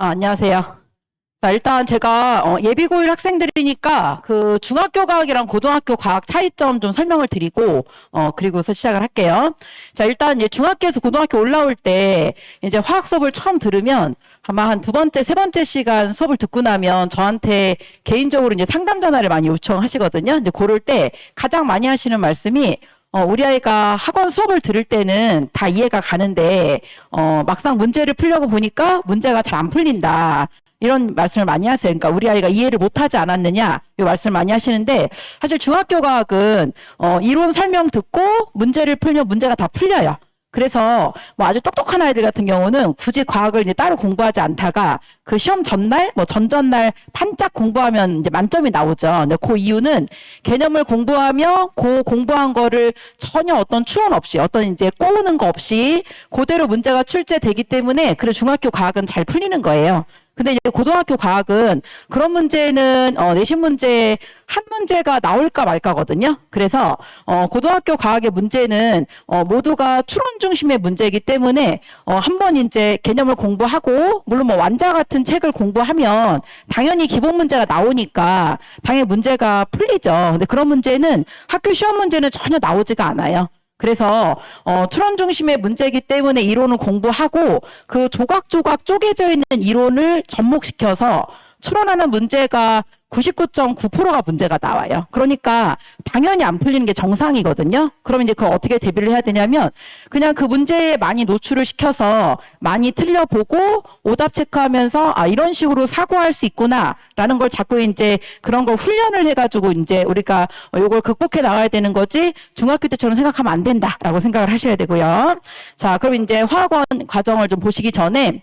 안녕하세요. 자, 일단 제가 예비고일 학생들이니까 그 중학교 과학이랑 고등학교 과학 차이점 좀 설명을 드리고 그리고서 시작을 할게요. 자, 일단 이제 중학교에서 고등학교 올라올 때 이제 화학 수업을 처음 들으면 아마 한 두 번째, 세 번째 시간 수업을 듣고 나면 저한테 개인적으로 이제 상담 전화를 많이 요청하시거든요. 이제 그럴 때 가장 많이 하시는 말씀이 우리 아이가 학원 수업을 들을 때는 다 이해가 가는데, 막상 문제를 풀려고 보니까 문제가 잘 안 풀린다. 이런 말씀을 많이 하세요. 그러니까 우리 아이가 이해를 못하지 않았느냐, 이 말씀을 많이 하시는데, 사실 중학교 과학은, 이론 설명 듣고 문제를 풀면 문제가 다 풀려요. 그래서 뭐 아주 똑똑한 아이들 같은 경우는 굳이 과학을 이제 따로 공부하지 않다가 그 시험 전날, 뭐 전전날 반짝 공부하면 이제 만점이 나오죠. 근데 그 이유는 개념을 공부하며 그 공부한 거를 전혀 어떤 추론 없이 어떤 이제 꼬우는 거 없이 그대로 문제가 출제되기 때문에 그래 중학교 과학은 잘 풀리는 거예요. 근데 이제 고등학교 과학은 그런 문제는 내신 문제 한 문제가 나올까 말까거든요. 그래서 고등학교 과학의 문제는 모두가 추론 중심의 문제이기 때문에 한번 이제 개념을 공부하고 물론 뭐 완자 같은 책을 공부하면 당연히 기본 문제가 나오니까 당연히 문제가 풀리죠. 근데 그런 문제는 학교 시험 문제는 전혀 나오지가 않아요. 그래서 추론 중심의 문제이기 때문에 이론을 공부하고 그 조각조각 쪼개져 있는 이론을 접목시켜서 추론하는 문제가 99.9%가 문제가 나와요. 그러니까 당연히 안 풀리는 게 정상이거든요. 그럼 이제 그거 어떻게 대비를 해야 되냐면 그냥 그 문제에 많이 노출을 시켜서 많이 틀려보고 오답 체크하면서 이런 식으로 사고할 수 있구나라는 걸 자꾸 이제 그런 걸 훈련을 해가지고 이제 우리가 이걸 극복해 나가야 되는 거지 중학교 때처럼 생각하면 안 된다라고 생각을 하셔야 되고요. 자, 그럼 이제 화학원 과정을 좀 보시기 전에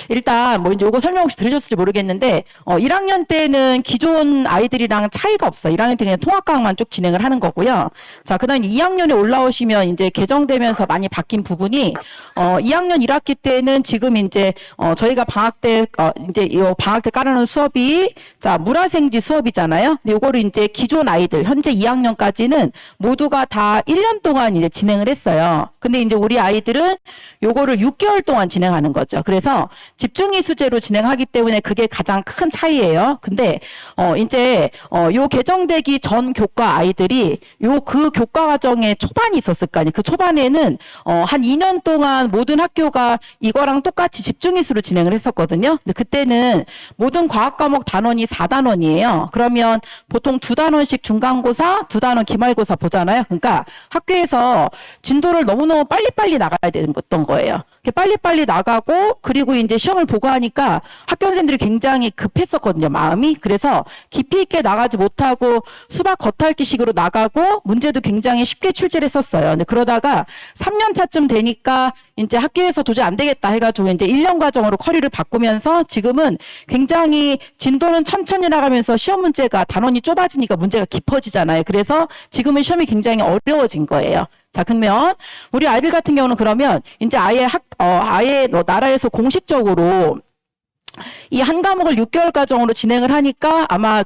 일단 뭐 이제 요거 설명 혹시 들으셨을지 모르겠는데 1학년 때는 기존 아이들이랑 차이가 없어요. 1학년 때 그냥 통합과학만 쭉 진행을 하는 거고요. 자, 그다음에 2학년에 올라오시면 이제 개정되면서 많이 바뀐 부분이 2학년 1학기 때는 지금 이제 저희가 방학 때 이제 요 방학 때 깔아놓은 수업이 자, 물화생지 수업이잖아요. 근데 요거를 이제 기존 아이들 현재 2학년까지는 모두가 다 1년 동안 이제 진행을 했어요. 근데 이제 우리 아이들은 요거를 6개월 동안 진행하는 거죠. 그래서 집중이 수제로 진행하기 때문에 그게 가장 큰 차이예요. 근데 이제 요 개정되기 전 교과 아이들이 요 그 교과 과정에 초반이 있었을 거 아니에요. 그 초반에는 한 2년 동안 모든 학교가 이거랑 똑같이 집중이수로 진행을 했었거든요. 근데 그때는 모든 과학 과목 단원이 4단원이에요. 그러면 보통 2단원씩 중간고사, 2단원 기말고사 보잖아요. 그러니까 학교에서 진도를 너무너무 빨리빨리 나가야 되는 거예요. 빨리빨리 나가고 그리고 이제 시험을 보고 하니까 학교 선생님들이 굉장히 급했었거든요, 마음이. 그래서 깊이 있게 나가지 못하고 수박 겉핥기식으로 나가고 문제도 굉장히 쉽게 출제를 했었어요. 근데 그러다가 3년 차쯤 되니까 이제 학교에서 도저히 안 되겠다 해가지고 이제 1년 과정으로 커리를 바꾸면서 지금은 굉장히 진도는 천천히 나가면서 시험 문제가 단원이 좁아지니까 문제가 깊어지잖아요. 그래서 지금은 시험이 굉장히 어려워진 거예요. 자, 그러면 우리 아이들 같은 경우는 그러면 이제 아예 나라에서 공식적으로 이 한 과목을 6개월 과정으로 진행을 하니까 아마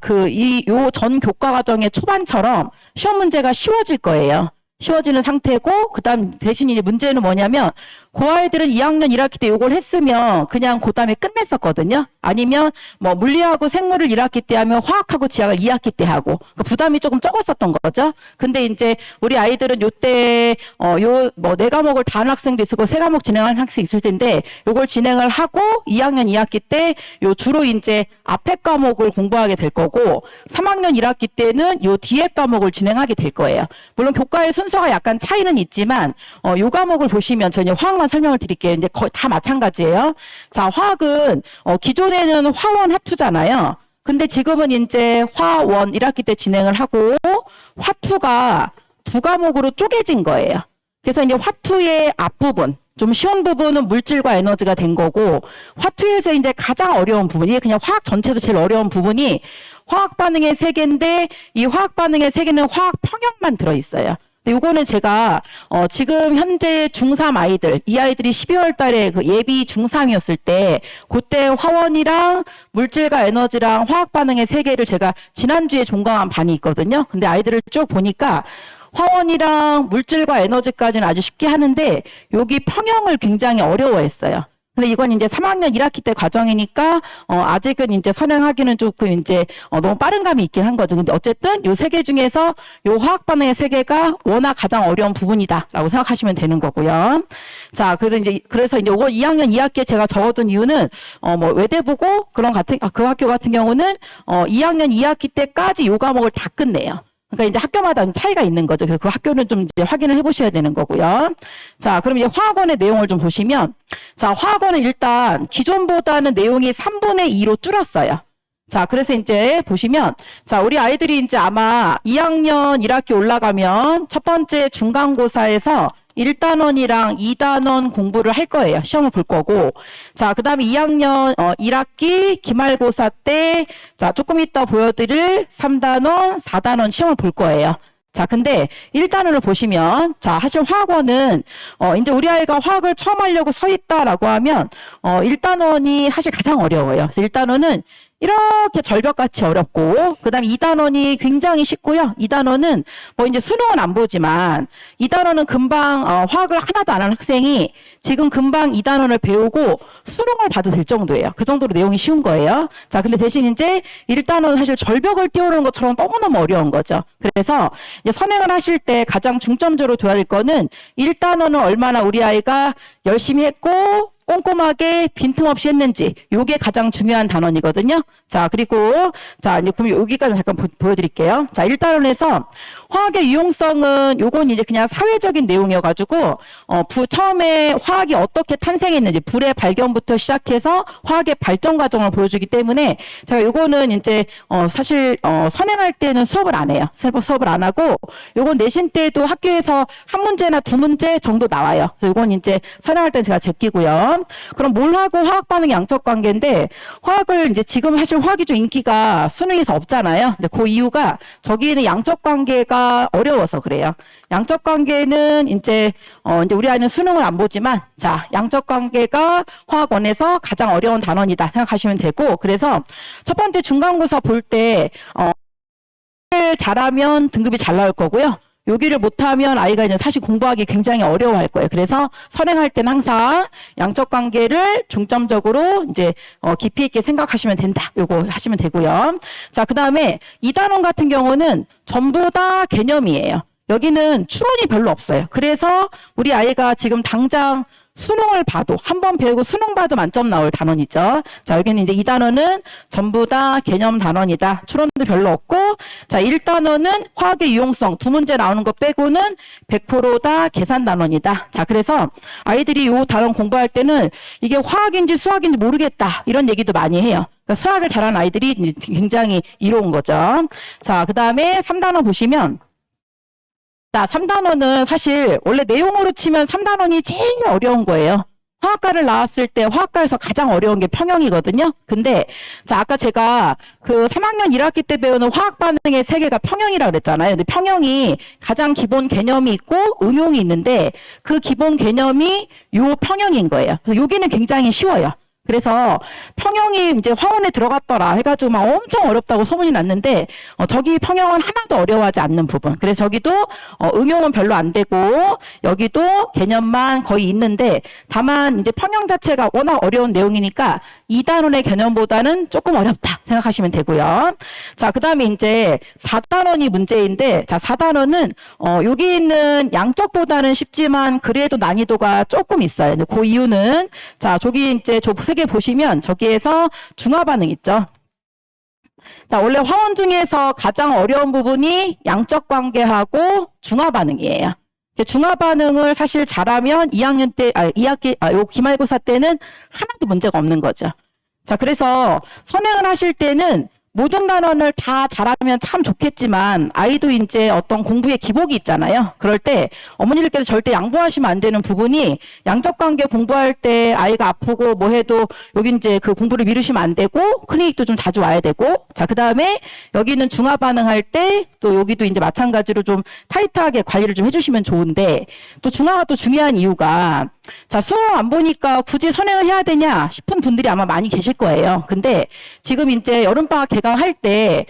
요 전 교과 과정의 초반처럼 시험 문제가 쉬워질 거예요. 쉬워지는 상태고 그다음 대신 이제 문제는 뭐냐면 그 아이들은 2학년 1학기 때 요걸 했으면 그냥 그 다음에 끝냈었거든요. 아니면 뭐 물리하고 생물을 1학기 때 하면 화학하고 지학을 2학기 때 하고 그러니까 부담이 조금 적었었던 거죠. 근데 이제 우리 아이들은 요때 요 뭐 4과목을 다 하는 학생도 있고 3과목 진행하는 학생이 있을 텐데 요걸 진행을 하고 2학년 2학기 때 요 주로 이제 앞에 과목을 공부하게 될 거고 3학년 1학기 때는 요 뒤에 과목을 진행하게 될 거예요. 물론 교과의 순서가 약간 차이는 있지만 요 과목을 보시면 저는 화학만 설명을 드릴게요. 이제 거의 다 마찬가지예요. 자, 화학은 기존에는 화원 화투잖아요. 근데 지금은 이제 화원 1학기 때 진행을 하고 화투가 2과목으로 쪼개진 거예요. 그래서 이제 화투의 앞부분 좀 쉬운 부분은 물질과 에너지가 된 거고 화투에서 이제 가장 어려운 부분 이게 그냥 화학 전체도 제일 어려운 부분이 화학 반응의 세계인데 이 화학 반응의 세계는 화학 평형만 들어있어요. 근데 요거는 제가 지금 현재 중3 아이들 이 아이들이 12월 달에 그 예비 중3이었을 때 그때 화원이랑 물질과 에너지랑 화학 반응의 세계를 제가 지난주에 종강한 반이 있거든요. 근데 아이들을 쭉 보니까 화원이랑 물질과 에너지까지는 아주 쉽게 하는데 여기 평형을 굉장히 어려워했어요. 근데 이건 이제 3학년 1학기 때 과정이니까 아직은 이제 선행하기는 조금 이제 너무 빠른 감이 있긴 한 거죠. 근데 어쨌든 요 세 개 중에서 요 화학 반응의 세 개가 워낙 가장 어려운 부분이다라고 생각하시면 되는 거고요. 자, 그래서 이제 요거 2학년 2학기에 제가 적어둔 이유는 뭐 외대부고 그 학교 같은 경우는 2학년 2학기 때까지 요 과목을 다 끝내요. 그러니까 이제 학교마다 차이가 있는 거죠. 그래서 그 학교는 좀 이제 확인을 해보셔야 되는 거고요. 자, 그럼 이제 화학원의 내용을 좀 보시면, 자, 화학원은 일단 기존보다는 내용이 3분의 2로 줄었어요. 자, 그래서 이제 보시면, 자, 우리 아이들이 이제 아마 2학년 1학기 올라가면 첫 번째 중간고사에서 1단원이랑 2단원 공부를 할 거예요. 시험을 볼 거고. 자, 그 다음에 2학년 1학기 기말고사 때, 자, 조금 이따 보여드릴 3단원, 4단원 시험을 볼 거예요. 자, 근데 1단원을 보시면, 자, 사실 화학원은, 이제 우리 아이가 화학을 처음 하려고 서 있다라고 하면, 1단원이 사실 가장 어려워요. 그래서 1단원은 이렇게 절벽같이 어렵고, 그 다음에 2단원이 굉장히 쉽고요. 2단원은 뭐 이제 수능은 안 보지만, 2단원은 금방, 화학을 하나도 안 하는 학생이 지금 금방 2단원을 배우고 수능을 봐도 될 정도예요. 그 정도로 내용이 쉬운 거예요. 자, 근데 대신 이제 1단원은 사실 절벽을 뛰어오르는 것처럼 너무너무 어려운 거죠. 그래서 이제 선행을 하실 때 가장 중점적으로 둬야 될 거는 1단원은 얼마나 우리 아이가 열심히 했고, 꼼꼼하게 빈틈없이 했는지, 요게 가장 중요한 단원이거든요. 자, 그리고, 자, 이제 그럼 여기까지 잠깐 보여드릴게요. 자, 1단원에서 화학의 유용성은 요건 이제 그냥 사회적인 내용이어가지고, 처음에 화학이 어떻게 탄생했는지, 불의 발견부터 시작해서 화학의 발전 과정을 보여주기 때문에, 제가 요거는 이제, 사실, 선행할 때는 수업을 안 해요. 수업을 안 하고, 요건 내신 때도 학교에서 한 문제나 두 문제 정도 나와요. 그래서 요건 이제 선행할 때는 제가 제끼고요. 그럼 뭘 하고 화학 반응 양적 관계인데 화학을 이제 지금 사실 화학이 좀 인기가 수능에서 없잖아요. 근데 그 이유가 저기에는 양적 관계가 어려워서 그래요. 양적 관계는 이제 우리 아이는 수능을 안 보지만 자, 양적 관계가 화학원에서 가장 어려운 단원이다 생각하시면 되고 그래서 첫 번째 중간고사 볼 때 잘하면 등급이 잘 나올 거고요. 여기를 못하면 아이가 이제 사실 공부하기 굉장히 어려워할 거예요. 그래서 선행할 때는 항상 양적 관계를 중점적으로 이제 깊이 있게 생각하시면 된다. 요거 하시면 되고요. 자, 그 다음에 2단원 같은 경우는 전부 다 개념이에요. 여기는 추론이 별로 없어요. 그래서 우리 아이가 지금 당장 수능을 봐도 한 번 배우고 수능 봐도 만점 나올 단원이죠. 자, 여기는 이제 2단원은 전부 다 개념 단원이다. 추론도 별로 없고 자, 1단원은 화학의 유용성 두 문제 나오는 거 빼고는 100%다 계산 단원이다. 자, 그래서 아이들이 요 단원 공부할 때는 이게 화학인지 수학인지 모르겠다. 이런 얘기도 많이 해요. 그러니까 수학을 잘하는 아이들이 굉장히 이로운 거죠. 자, 그 다음에 3단원 보시면 자, 3단원은 사실 원래 내용으로 치면 3단원이 제일 어려운 거예요. 화학과를 나왔을 때 화학과에서 가장 어려운 게 평형이거든요. 근데 자, 아까 제가 그 3학년 1학기 때 배우는 화학 반응의 세계가 평형이라고 그랬잖아요. 근데 평형이 가장 기본 개념이 있고 응용이 있는데 그 기본 개념이 요 평형인 거예요. 그래서 여기는 굉장히 쉬워요. 그래서 평형이 이제 화원에 들어갔더라 해가지고 막 엄청 어렵다고 소문이 났는데 저기 평형은 하나도 어려워하지 않는 부분. 그래서 저기도 응용은 별로 안 되고 여기도 개념만 거의 있는데 다만 이제 평형 자체가 워낙 어려운 내용이니까 2단원의 개념보다는 조금 어렵다 생각하시면 되고요. 자, 그 다음에 이제 4단원이 문제인데 자, 4단원은 여기 있는 양적보다는 쉽지만 그래도 난이도가 조금 있어요. 그 이유는 자, 저기 이제 세개 보시면 저기에서 중화 반응 있죠. 자, 원래 화원 중에서 가장 어려운 부분이 양적 관계하고 중화 반응이에요. 중화 반응을 사실 잘하면 2학년 때, 요 기말고사 때는 하나도 문제가 없는 거죠. 자, 그래서 선행을 하실 때는 모든 단원을 다 잘하면 참 좋겠지만 아이도 이제 어떤 공부의 기복이 있잖아요. 그럴 때 어머니들께서 절대 양보하시면 안 되는 부분이 양적 관계 공부할 때 아이가 아프고 뭐 해도 여기 이제 그 공부를 미루시면 안 되고 클리닉도 좀 자주 와야 되고 자, 그다음에 여기는 중화 반응할 때 또 여기도 이제 마찬가지로 좀 타이트하게 관리를 좀 해주시면 좋은데 또 중화가 또 중요한 이유가 자, 수능 안 보니까 굳이 선행을 해야 되냐 싶은 분들이 아마 많이 계실 거예요. 근데 지금 이제 여름방학 개강할 때,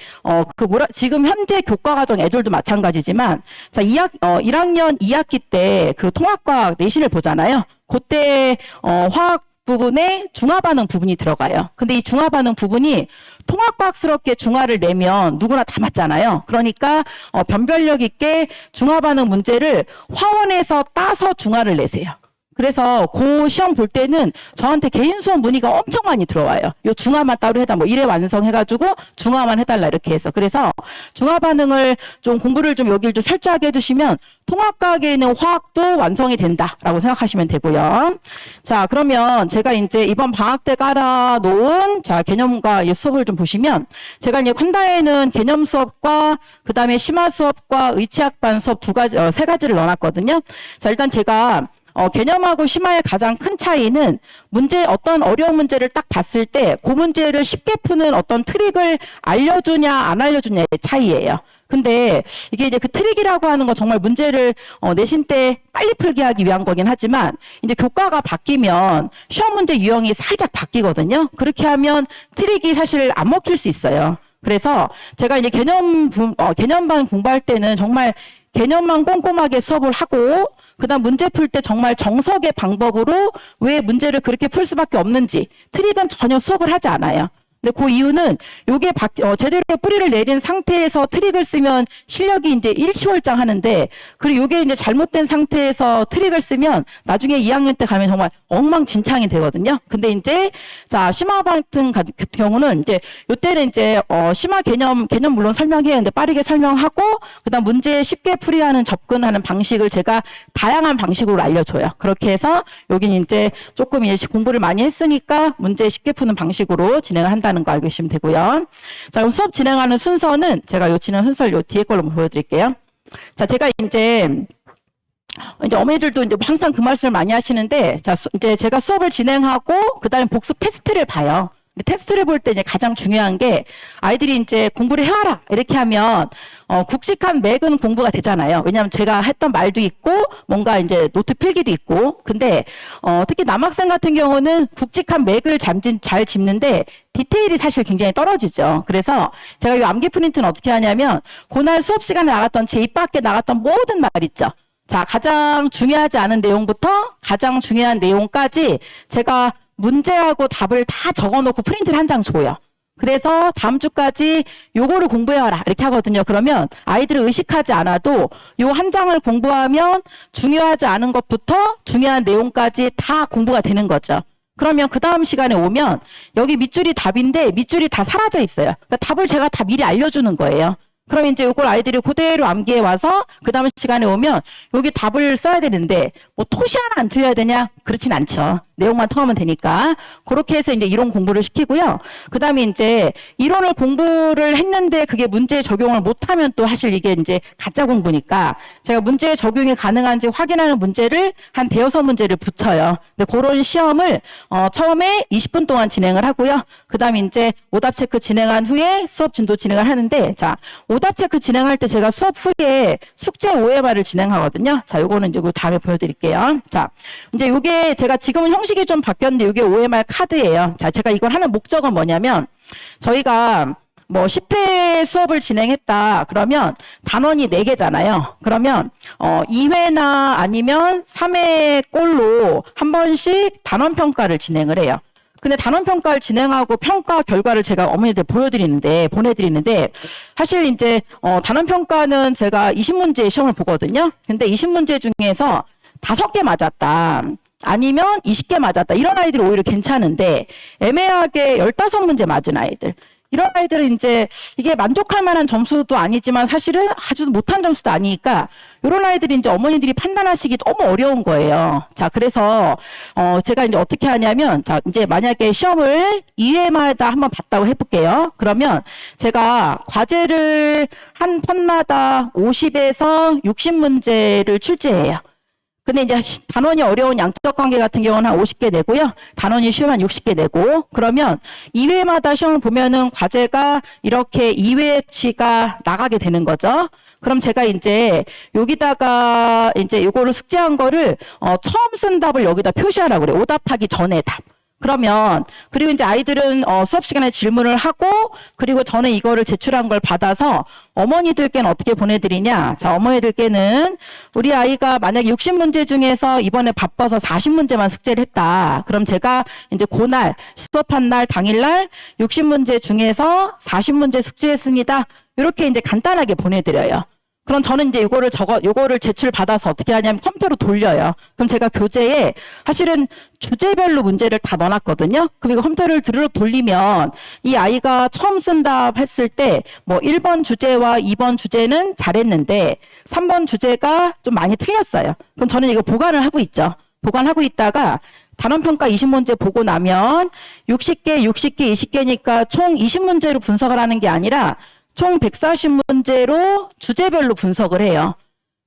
지금 현재 교과 과정 애들도 마찬가지지만, 자, 1학년 2학기 때 그 통합과학 내신을 보잖아요. 그때, 화학 부분에 중화반응 부분이 들어가요. 근데 이 중화반응 부분이 통합과학스럽게 중화를 내면 누구나 다 맞잖아요. 그러니까 변별력 있게 중화반응 문제를 화원에서 따서 중화를 내세요. 그래서 그 시험 볼 때는 저한테 개인 수업 문의가 엄청 많이 들어와요. 요 중화만 따로 해다 뭐 1회 완성해가지고 중화만 해달라 이렇게 해서. 그래서 중화 반응을 좀 공부를 좀 여기를 좀 철저하게 해두시면 통합과학에 있는 화학도 완성이 된다라고 생각하시면 되고요. 자, 그러면 제가 이제 이번 방학 때 깔아놓은 자 개념과 수업을 좀 보시면 제가 이제 콘다에는 개념 수업과 그 다음에 심화 수업과 의치학반 수업 세 가지를 넣어놨거든요. 자, 일단 제가 개념하고 심화의 가장 큰 차이는 어떤 어려운 문제를 딱 봤을 때 그 문제를 쉽게 푸는 어떤 트릭을 알려주냐 안 알려주냐의 차이예요. 근데 이게 이제 그 트릭이라고 하는 건 정말 문제를 내신 때 빨리 풀게 하기 위한 거긴 하지만 이제 교과가 바뀌면 시험 문제 유형이 살짝 바뀌거든요. 그렇게 하면 트릭이 사실 안 먹힐 수 있어요. 그래서 제가 이제 개념반 공부할 때는 정말 개념만 꼼꼼하게 수업을 하고 그다음 문제 풀 때 정말 정석의 방법으로 왜 문제를 그렇게 풀 수밖에 없는지 트릭은 전혀 수업을 하지 않아요. 근데 그 이유는 요게 제대로 뿌리를 내린 상태에서 트릭을 쓰면 실력이 이제 일취월장하는데 그리고 요게 이제 잘못된 상태에서 트릭을 쓰면 나중에 2학년 때 가면 정말 엉망진창이 되거든요. 근데 이제 자 심화 같은 경우는 이제 요때는 이제 심화 개념 물론 설명해야 하는데 빠르게 설명하고 그다음 문제 쉽게 풀이하는 접근하는 방식을 제가 다양한 방식으로 알려줘요. 그렇게 해서 여기는 이제 조금 이제 공부를 많이 했으니까 문제 쉽게 푸는 방식으로 진행을 한다는 거 알고 계시면 되고요. 자, 그럼 수업 진행하는 순서는 제가 요 진행 순서를 요 뒤에 걸로 보여드릴게요. 자, 제가 이제 어머니들도 이제 항상 그 말씀을 많이 하시는데, 자, 이제 제가 수업을 진행하고, 그 다음에 복습 테스트를 봐요. 근데 테스트를 볼 때 이제 가장 중요한 게 아이들이 이제 공부를 해와라 이렇게 하면 굵직한 맥은 공부가 되잖아요. 왜냐하면 제가 했던 말도 있고 뭔가 이제 노트 필기도 있고. 근데 특히 남학생 같은 경우는 굵직한 맥을 잘 짚는데 디테일이 사실 굉장히 떨어지죠. 그래서 제가 이 암기 프린트는 어떻게 하냐면 그날 수업 시간에 나갔던 제 입 밖에 나갔던 모든 말 있죠. 자, 가장 중요하지 않은 내용부터 가장 중요한 내용까지 제가 문제하고 답을 다 적어놓고 프린트를 한 장 줘요. 그래서 다음 주까지 요거를 공부해와라 이렇게 하거든요. 그러면 아이들을 의식하지 않아도 요 한 장을 공부하면 중요하지 않은 것부터 중요한 내용까지 다 공부가 되는 거죠. 그러면 그 다음 시간에 오면 여기 밑줄이 답인데 밑줄이 다 사라져 있어요. 그러니까 답을 제가 다 미리 알려주는 거예요. 그럼 이제 이걸 아이들이 그대로 암기해 와서 그 다음 시간에 오면 여기 답을 써야 되는데 뭐 토시 하나 안 틀려야 되냐? 그렇진 않죠. 내용만 통하면 되니까. 그렇게 해서 이제 이론 공부를 시키고요. 그 다음에 이제 이론을 공부를 했는데 그게 문제에 적용을 못하면 또 사실 이게 이제 가짜 공부니까 제가 문제에 적용이 가능한지 확인하는 문제를 한 대여섯 문제를 붙여요. 근데 그런 시험을 처음에 20분 동안 진행을 하고요. 그 다음에 이제 오답 체크 진행한 후에 수업 진도 진행을 하는데 자, 오답 체크 진행할 때 제가 수업 후에 숙제 OMR을 진행하거든요. 자, 요거는 이제 그 다음에 보여드릴게요. 자, 이제 요게 제가 지금은 형식이 좀 바뀌었는데 이게 OMR 카드예요. 자, 제가 이걸 하는 목적은 뭐냐면 저희가 뭐 10회 수업을 진행했다 그러면 단원이 4개잖아요. 그러면 2회나 아니면 3회 꼴로 한 번씩 단원 평가를 진행을 해요. 근데 단원 평가를 진행하고 평가 결과를 제가 어머니들 보내드리는데 사실 이제 단원 평가는 제가 20문제 시험을 보거든요. 근데 20문제 중에서 5개 맞았다. 아니면 20개 맞았다. 이런 아이들이 오히려 괜찮은데 애매하게 15문제 맞은 아이들. 이런 아이들은 이제 이게 만족할 만한 점수도 아니지만 사실은 아주 못한 점수도 아니니까 이런 아이들이 이제 어머니들이 판단하시기 너무 어려운 거예요. 자, 그래서 제가 이제 어떻게 하냐면 자, 이제 만약에 시험을 2회마다 한번 봤다고 해볼게요. 그러면 제가 과제를 한 편마다 50에서 60문제를 출제해요. 근데 이제 단원이 어려운 양적 관계 같은 경우는 한 50개 내고요. 단원이 쉬운 한 60개 내고 그러면 2회마다 시험을 보면은 과제가 이렇게 2회치가 나가게 되는 거죠. 그럼 제가 이제 여기다가 이제 요거를 숙제한 거를 처음 쓴 답을 여기다 표시하라고 그래요. 오답하기 전에 답. 그러면 그리고 이제 아이들은 수업 시간에 질문을 하고 그리고 저는 이거를 제출한 걸 받아서 어머니들께는 어떻게 보내드리냐. 자, 어머니들께는 우리 아이가 만약에 60문제 중에서 이번에 바빠서 40문제만 숙제를 했다. 그럼 제가 이제 그날 수업한 날 당일날 60문제 중에서 40문제 숙제했습니다. 이렇게 이제 간단하게 보내드려요. 그럼 저는 이제 요거를 제출받아서 어떻게 하냐면 컴퓨터로 돌려요. 그럼 제가 교재에 사실은 주제별로 문제를 다 넣어놨거든요. 그리고 컴퓨터를 돌리면 이 아이가 처음 쓴다 했을 때 뭐 1번 주제와 2번 주제는 잘했는데 3번 주제가 좀 많이 틀렸어요. 그럼 저는 이거 보관을 하고 있죠. 보관하고 있다가 단원평가 20문제 보고 나면 60개, 20개니까 총 20문제로 분석을 하는 게 아니라 총 140문제로 주제별로 분석을 해요.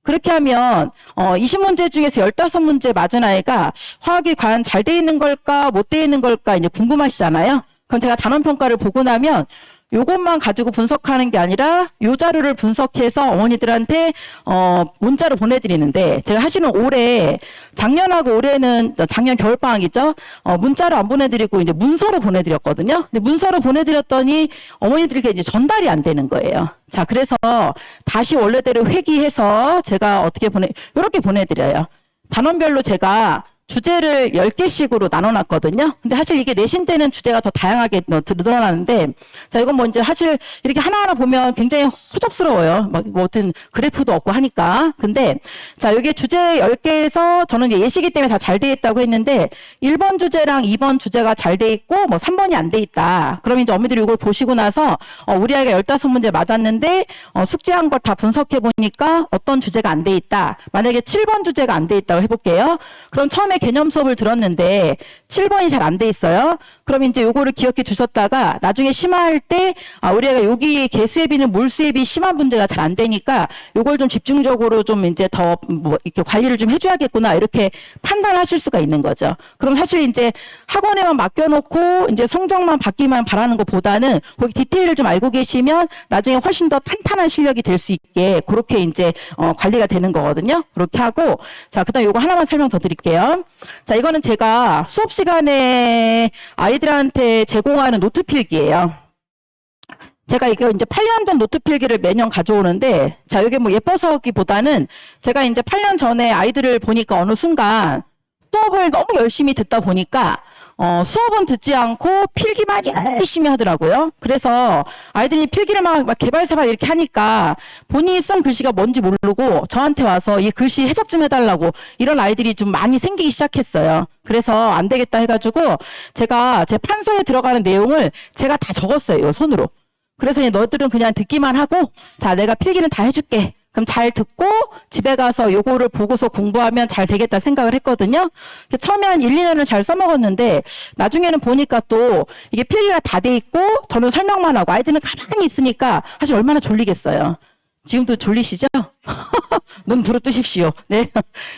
그렇게 하면 20문제 중에서 15문제 맞은 아이가 화학이 과연 잘 돼 있는 걸까 못 돼 있는 걸까 이제 궁금하시잖아요. 그럼 제가 단원평가를 보고 나면 요것만 가지고 분석하는 게 아니라 요 자료를 분석해서 어머니들한테 문자로 보내드리는데 제가 사실은 작년하고 올해는 작년 겨울방학이죠. 문자로 안 보내드리고 이제 문서로 보내드렸거든요. 근데 문서로 보내드렸더니 어머니들께 이제 전달이 안 되는 거예요. 자, 그래서 다시 원래대로 회귀해서 제가 요렇게 보내드려요. 단원별로 제가 주제를 10개씩으로 나눠놨거든요. 근데 사실 이게 내신 때는 주제가 더 다양하게 늘어나는데, 자, 이건 뭐 이제 사실 이렇게 하나하나 보면 굉장히 허접스러워요. 뭐 어떤 그래프도 없고 하니까. 근데, 자, 여기 주제 10개에서 저는 이제 예시기 때문에 다 잘 돼 있다고 했는데, 1번 주제랑 2번 주제가 잘 돼 있고, 뭐 3번이 안 돼 있다. 그럼 이제 어머니들이 이걸 보시고 나서, 우리 아이가 15문제 맞았는데, 숙제한 걸 다 분석해 보니까 어떤 주제가 안 돼 있다. 만약에 7번 주제가 안 돼 있다고 해볼게요. 그럼 처음에 개념 수업을 들었는데 7번이 잘 안 돼 있어요. 그럼 이제 요거를 기억해 주셨다가 나중에 심화할 때 우리 애가 여기 개수의 비는 몰수의 비 심화 문제가 잘 안 되니까 요걸 좀 집중적으로 좀 이제 더 뭐 이렇게 관리를 좀 해줘야겠구나 이렇게 판단하실 수가 있는 거죠. 그럼 사실 이제 학원에만 맡겨놓고 이제 성적만 받기만 바라는 것보다는 거기 디테일을 좀 알고 계시면 나중에 훨씬 더 탄탄한 실력이 될 수 있게 그렇게 이제 관리가 되는 거거든요. 그렇게 하고 자 그다음 요거 하나만 설명 더 드릴게요. 자, 이거는 제가 수업 시간에 아이들한테 제공하는 노트 필기예요. 제가 이거 이제 8년 전 노트 필기를 매년 가져오는데, 자, 이게 뭐 예뻐서기보다는 제가 이제 8년 전에 아이들을 보니까 어느 순간 수업을 너무 열심히 듣다 보니까 수업은 듣지 않고 필기만 열심히 하더라고요. 그래서 아이들이 필기를 막 개발사발 이렇게 하니까 본인이 쓴 글씨가 뭔지 모르고 저한테 와서 이 글씨 해석 좀 해달라고 이런 아이들이 좀 많이 생기기 시작했어요. 그래서 안 되겠다 해가지고 제가 제 판서에 들어가는 내용을 제가 다 적었어요. 손으로. 그래서 너희들은 그냥 듣기만 하고 자 내가 필기는 다 해줄게. 그럼 잘 듣고 집에 가서 요거를 보고서 공부하면 잘 되겠다 생각을 했거든요. 처음에 한 1, 2년을 잘 써먹었는데 나중에는 보니까 또 이게 필기가 다 돼 있고 저는 설명만 하고 아이들은 가만히 있으니까 사실 얼마나 졸리겠어요. 지금도 졸리시죠? 눈 부릅뜨십시오. 네.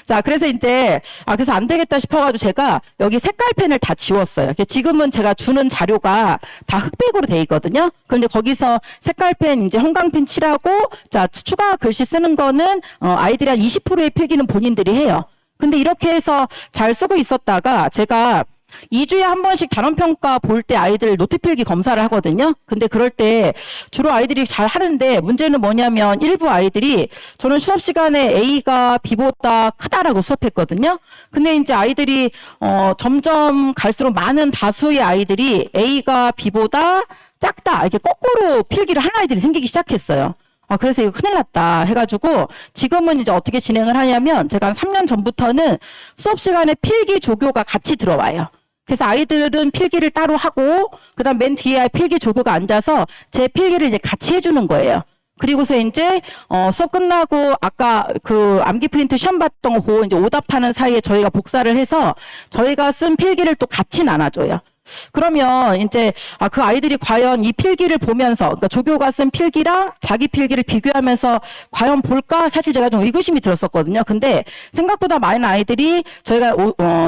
자, 그래서 이제, 그래서 안 되겠다 싶어가지고 제가 여기 색깔펜을 다 지웠어요. 지금은 제가 주는 자료가 다 흑백으로 돼 있거든요. 그런데 거기서 색깔펜, 이제 형광펜 칠하고, 자, 추가 글씨 쓰는 거는, 아이들이 한 20%의 필기는 본인들이 해요. 근데 이렇게 해서 잘 쓰고 있었다가 제가 2주에 한 번씩 단원평가 볼 때 아이들 노트필기 검사를 하거든요. 근데 그럴 때 주로 아이들이 잘 하는데 문제는 뭐냐면 일부 아이들이 저는 수업 시간에 A가 B보다 크다라고 수업했거든요. 근데 이제 아이들이 점점 갈수록 많은 다수의 아이들이 A가 B보다 작다 이렇게 거꾸로 필기를 하는 아이들이 생기기 시작했어요. 그래서 이거 큰일 났다 해가지고 지금은 이제 어떻게 진행을 하냐면 제가 한 3년 전부터는 수업 시간에 필기 조교가 같이 들어와요. 그래서 아이들은 필기를 따로 하고 그다음 맨 뒤에 필기 조교가 앉아서 제 필기를 이제 같이 해주는 거예요. 그리고서 이제 수업 끝나고 아까 그 암기 프린트 시험 봤던 거 이제 오답하는 사이에 저희가 복사를 해서 저희가 쓴 필기를 또 같이 나눠줘요. 그러면 이제 그 아이들이 과연 이 필기를 보면서 그러니까 조교가 쓴 필기랑 자기 필기를 비교하면서 과연 볼까 사실 제가 좀 의구심이 들었었거든요. 근데 생각보다 많은 아이들이 저희가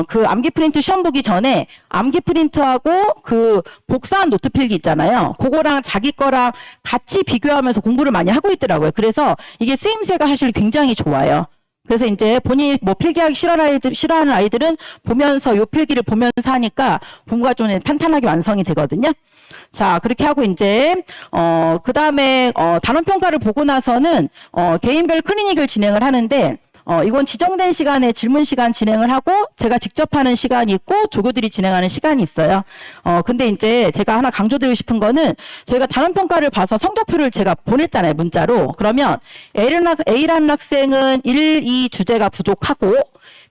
그 암기 프린트 시험 보기 전에 암기 프린트하고 그 복사한 노트 필기 있잖아요. 그거랑 자기 거랑 같이 비교하면서 공부를 많이 하고 있더라고요. 그래서 이게 쓰임새가 사실 굉장히 좋아요. 그래서 이제 본인이 뭐 필기하기 싫어하는 아이들은 보면서 요 필기를 보면서 하니까 공부가 좀 탄탄하게 완성이 되거든요. 자, 그렇게 하고 이제 그 다음에 단원 평가를 보고 나서는 개인별 클리닉을 진행을 하는데 이건 지정된 시간에 질문 시간 진행을 하고 제가 직접 하는 시간이 있고 조교들이 진행하는 시간이 있어요. 근데 이제 제가 하나 강조드리고 싶은 거는 저희가 단원 평가를 봐서 성적표를 제가 보냈잖아요, 문자로. 그러면 A라는 학생은 1, 2 주제가 부족하고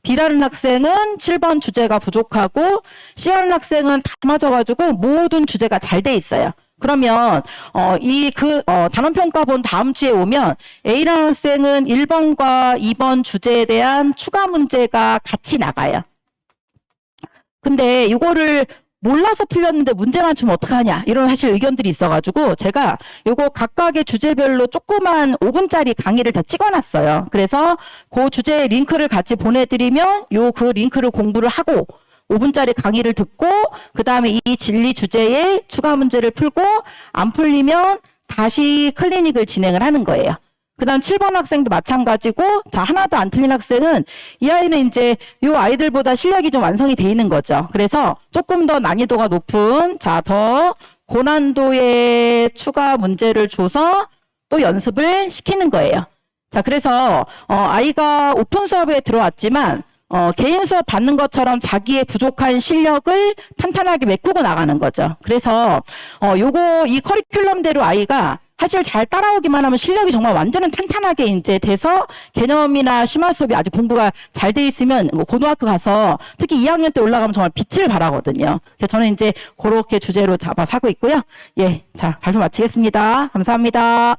B라는 학생은 7번 주제가 부족하고 C라는 학생은 다 맞아가지고 모든 주제가 잘 돼 있어요. 그러면 단원 평가 본 다음 주에 오면 A라는 학생은 1번과 2번 주제에 대한 추가 문제가 같이 나가요. 근데 이거를 몰라서 틀렸는데 문제만 주면 어떡하냐 이런 사실 의견들이 있어가지고 제가 요거 각각의 주제별로 조그만 5분짜리 강의를 다 찍어놨어요. 그래서 그 주제 링크를 같이 보내드리면 그 링크를 공부를 하고 5분짜리 강의를 듣고 그 다음에 이 진리 주제에 추가 문제를 풀고 안 풀리면 다시 클리닉을 진행을 하는 거예요. 그 다음 7번 학생도 마찬가지고, 자, 하나도 안 틀린 학생은 이 아이는 이제 요 아이들보다 실력이 좀 완성이 돼 있는 거죠. 그래서 조금 더 난이도가 높은, 자, 더 고난도의 추가 문제를 줘서 또 연습을 시키는 거예요. 자, 그래서, 아이가 오픈 수업에 들어왔지만, 개인 수업 받는 것처럼 자기의 부족한 실력을 탄탄하게 메꾸고 나가는 거죠. 그래서, 이 커리큘럼대로 아이가 사실 잘 따라오기만 하면 실력이 정말 완전히 탄탄하게 이제 돼서 개념이나 심화 수업이 아주 공부가 잘 돼 있으면 고등학교 가서 특히 2학년 때 올라가면 정말 빛을 발하거든요. 그래서 저는 이제 그렇게 주제로 잡아서 하고 있고요. 예. 자, 발표 마치겠습니다. 감사합니다.